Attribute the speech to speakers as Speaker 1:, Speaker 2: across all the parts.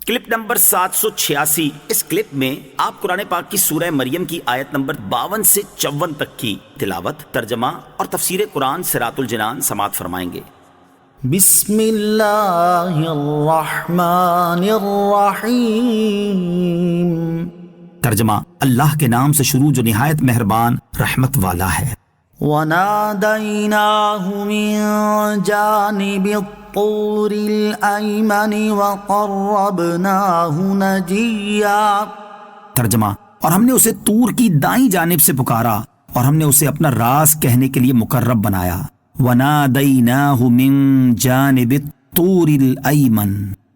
Speaker 1: Clip number 786۔ اس clip میں آپ قرآن پاک کی سورہ مریم کی آیت نمبر 52 سے 54 تک کی تلاوت، ترجمہ اور تفسیر قرآن صراط الجنان سماعت فرمائیں گے۔
Speaker 2: بسم اللہ الرحمن الرحیم۔
Speaker 1: ترجمہ، اللہ کے نام سے شروع جو نہایت مہربان رحمت والا ہے۔
Speaker 2: وَنَادَيْنَاهُ مِن جَانِبِ الطُّورِ الْأَيْمَنِ وَقَرَّبْنَاهُ نَجِيًّا۔
Speaker 1: ترجمہ، اور ہم نے اسے طور کی دائیں جانب سے پکارا اور ہم نے اسے اپنا راز کہنے کے لیے مقرب بنایا۔ وَنَادَيْنَاهُ مِن جَانِبِ الطُّورِ الْأَيْمَنِ،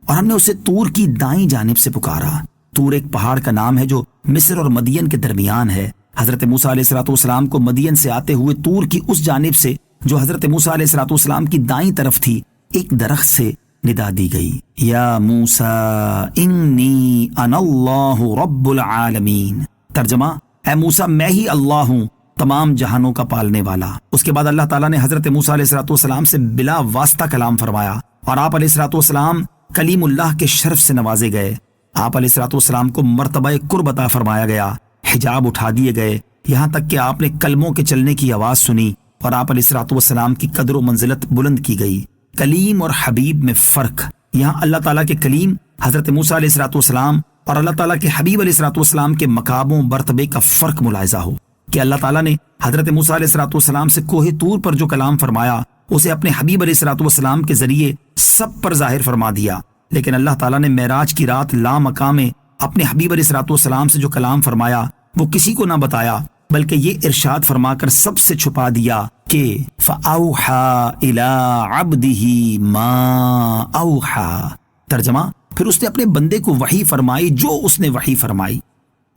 Speaker 1: اور ہم نے اسے طور کی دائیں جانب سے پکارا۔ طور ایک پہاڑ کا نام ہے جو مصر اور مدین کے درمیان ہے۔ حضرت موسیٰ علیہ السلام کو مدین سے آتے ہوئے طور کی اس جانب سے جو حضرت موسیٰ علیہ السلام کی دائیں طرف تھی ایک درخت سے ندا دی گئی، یا موسیٰ انی انا اللہ رب العالمین۔ ترجمہ، اے موسیٰ میں ہی اللہ ہوں تمام جہانوں کا پالنے والا۔ اس کے بعد اللہ تعالیٰ نے حضرت موسیٰ علیہ السلام سے بلا واسطہ کلام فرمایا اور آپ علیہ السلام کلیم اللہ کے شرف سے نوازے گئے۔ آپ علیہ السلام کو مرتبہ قرب عطا فرمایا گیا، حجاب اٹھا دیے گئے، یہاں تک کہ آپ نے کلموں کے چلنے کی آواز سنی اور آپ علیہ السلام کی قدر و منزلت بلند کی گئی۔ کلیم اور حبیب میں فرق، یہاں اللہ تعالیٰ کے کلیم حضرت موسیٰ علیہ السلام اور اللہ تعالیٰ کے حبیب علیہ السلام کے مقام و مرتبے کا فرق ملاحظہ ہو کہ اللہ تعالیٰ نے حضرت موسیٰ علیہ السلام سے کوہ طور پر جو کلام فرمایا اسے اپنے حبیب علیہ السلام کے ذریعے سب پر ظاہر فرما دیا، لیکن اللہ تعالیٰ نے معراج کی رات لامقام میں اپنے حبیب علیہ السلام سے جو کلام فرمایا وہ کسی کو نہ بتایا، بلکہ یہ ارشاد فرما کر سب سے چھپا دیا کہ فَأَوْحَى إِلَىٰ عَبْدِهِ مَا أَوْحَى۔ ترجمہ، پھر اس نے اپنے بندے کو وحی فرمائی جو اس نے وحی فرمائی۔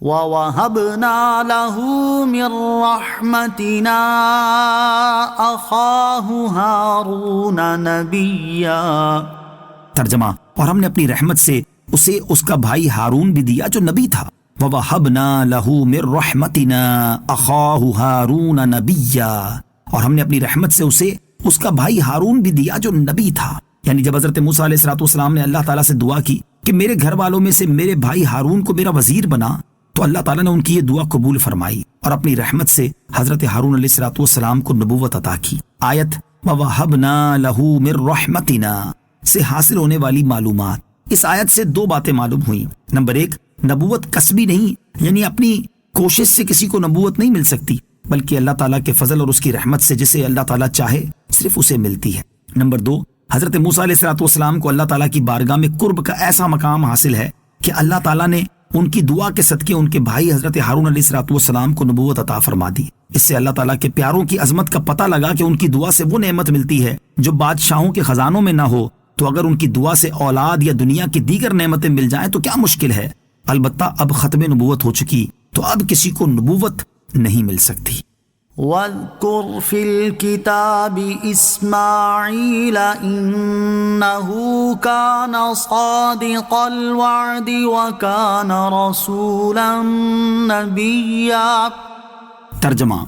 Speaker 2: وَوَهَبْنَا لَهُ مِن رَّحْمَتِنَا أَخَاهُ هَارُونَ نَبِيًّا۔
Speaker 1: ترجمہ، اور ہم نے اپنی رحمت سے اسے اس کا بھائی ہارون بھی دیا جو نبی تھا۔ وَوَهَبْنَا لَهُ مِن رَّحْمَتِنَا أَخَاهُ هَارُونَ نَبِيًّا، اور ہم نے اپنی رحمت سے اسے اس کا بھائی ہارون بھی دیا جو نبی تھا۔ یعنی جب حضرت موسیٰ علیہ السلام نے اللہ تعالیٰ سے دعا کی کہ میرے گھر والوں میں سے میرے بھائی ہارون کو میرا وزیر بنا، تو اللہ تعالیٰ نے ان کی یہ دعا قبول فرمائی اور اپنی رحمت سے حضرت ہارون علیہ السلام کو نبوت عطا کی۔ آیت وَوَهَبْنَا لَهُ مِن رَّحْمَتِنَا سے حاصل ہونے والی معلومات، اس آیت سے دو باتیں معلوم ہوئیں۔ نمبر ایک، نبوت کسبی نہیں، یعنی اپنی کوشش سے کسی کو نبوت نہیں مل سکتی، بلکہ اللہ تعالیٰ کے فضل اور اس کی رحمت سے جسے اللہ تعالیٰ چاہے صرف اسے ملتی ہے۔ نمبر دو، حضرت موسیٰ علیہ السلام کو اللہ تعالیٰ کی بارگاہ میں قرب کا ایسا مقام حاصل ہے کہ اللہ تعالیٰ نے ان کی دعا کے صدقے ان کے بھائی حضرت ہارون علیہ السلام کو نبوت عطا فرما دی۔ اس سے اللہ تعالیٰ کے پیاروں کی عظمت کا پتہ لگا کہ ان کی دعا سے وہ نعمت ملتی ہے جو بادشاہوں کے خزانوں میں نہ ہو، تو اگر ان کی دعا سے اولاد یا دنیا کی دیگر نعمتیں مل جائیں تو کیا مشکل ہے۔ البتہ اب ختم نبوت ہو چکی تو اب کسی کو نبوت نہیں مل سکتی۔
Speaker 2: وَاذْكُرْ فِي الْكِتَابِ إِسْمَاعِيلَ إِنَّهُ كَانَ صَادِقَ الْوَعْدِ وَكَانَ رَسُولًا نَبِيًّا۔
Speaker 1: ترجمہ،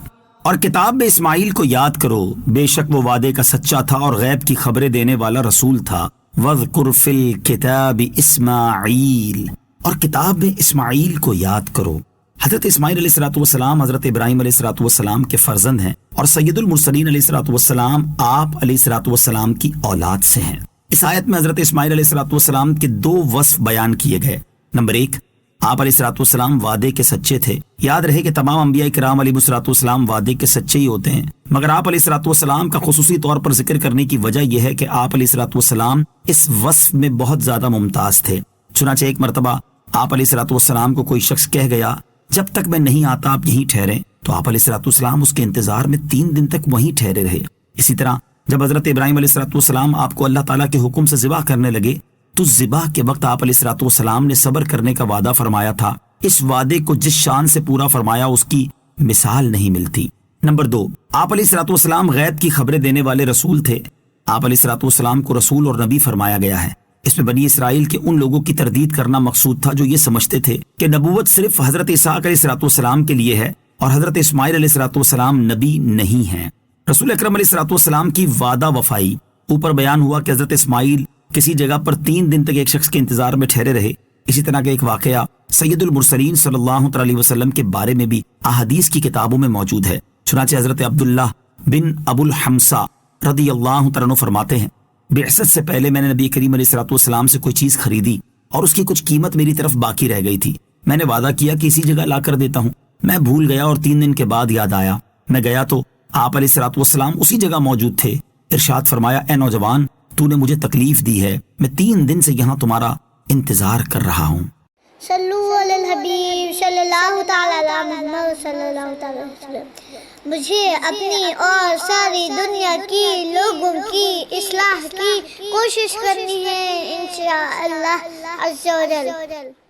Speaker 1: اور کتاب میں اسماعیل کو یاد کرو، بے شک وہ وعدے کا سچا تھا اور غیب کی خبریں دینے والا رسول تھا۔ وَاذْكُرْ فِي الْكِتَابِ إِسْمَاعِيل، اور کتاب میں اسماعیل کو یاد کرو۔ حضرت اسماعیل علیہ السلام حضرت ابراہیم علیہ السلام کے فرزند ہیں اور سید المرسلین علیہ السلام آپ علیہ السلام کی اولاد سے ہیں۔ اس آیت میں حضرت اسماعیل علیہ السلام کے دو وصف بیان کیے گئے۔ نمبر ایک، آپ علیہ السلام وعدے کے سچے تھے۔ یاد رہے کہ تمام انبیاء کرام علیہ السلام وعدے کے سچے ہی ہوتے ہیں، مگر آپ علیہ السلام کا خصوصی طور پر ذکر کرنے کی وجہ یہ ہے کہ آپ علیہ السلام اس وصف میں بہت زیادہ ممتاز تھے۔ چنانچہ ایک مرتبہ آپ علیہ السلام کو کوئی شخص کہہ گیا جب تک میں نہیں آتا آپ یہیں ٹھہریں، تو آپ علیہ السلام اس کے انتظار میں 3 دن تک وہیں ٹھہرے رہے۔ اسی طرح جب حضرت ابراہیم علیہ السلام آپ کو اللہ تعالیٰ کے حکم سے ذبح کرنے لگے تو ذبح کے وقت آپ علیہ السلام نے صبر کرنے کا وعدہ فرمایا تھا۔ اس وعدے کو جس شان سے پورا فرمایا اس کی مثال نہیں ملتی۔ نمبر 2، آپ علیہ السلام غیب کی خبریں دینے والے رسول تھے۔ آپ علیہ السلام کو رسول اور نبی فرمایا گیا ہے۔ اس میں بنی اسرائیل کے ان لوگوں کی تردید کرنا مقصود تھا جو یہ سمجھتے تھے کہ نبوت صرف حضرت اسحاق علیہ السلام کے لیے ہے اور حضرت اسماعیل علیہ السلام نبی نہیں ہیں۔ رسول اکرم علیہ السلام کی وعدہ وفائی۔ اوپر بیان ہوا کہ حضرت اسماعیل کسی جگہ پر 3 دن تک ایک شخص کے انتظار میں ٹھہرے رہے۔ اسی طرح کا ایک واقعہ سید المرسلین صلی اللہ تعالی علیہ وسلم کے بارے میں بھی احادیث کی کتابوں میں موجود ہے۔ چنانچہ حضرت عبداللہ بن ابو الحمصہ رضی اللہ تعالیٰ عنہ فرماتے ہیں، بعثت سے پہلے میں نے نبی کریم علیہ الصلوۃ والسلام سے کوئی چیز خریدی اور اس کی کچھ قیمت میری طرف باقی رہ گئی تھی۔ میں نے وعدہ کیا کہ اسی جگہ لا کر دیتا ہوں۔ میں بھول گیا اور 3 دن کے بعد یاد آیا۔ میں گیا تو آپ علیہ الصلوۃ والسلام اسی جگہ موجود تھے۔ ارشاد فرمایا، اے نوجوان، تو نے مجھے تکلیف دی ہے، میں 3 دن سے یہاں تمہارا انتظار کر رہا ہوں۔
Speaker 3: صلو علی الحبیب صلی اللہ تعالی علی محمد صلی اللہ تعالی علیہ وسلم۔ مجھے اپنی اور ساری دنیا کی لوگوں کی اصلاح کی کوشش کرنی ہے انشاءاللہ عز و جل۔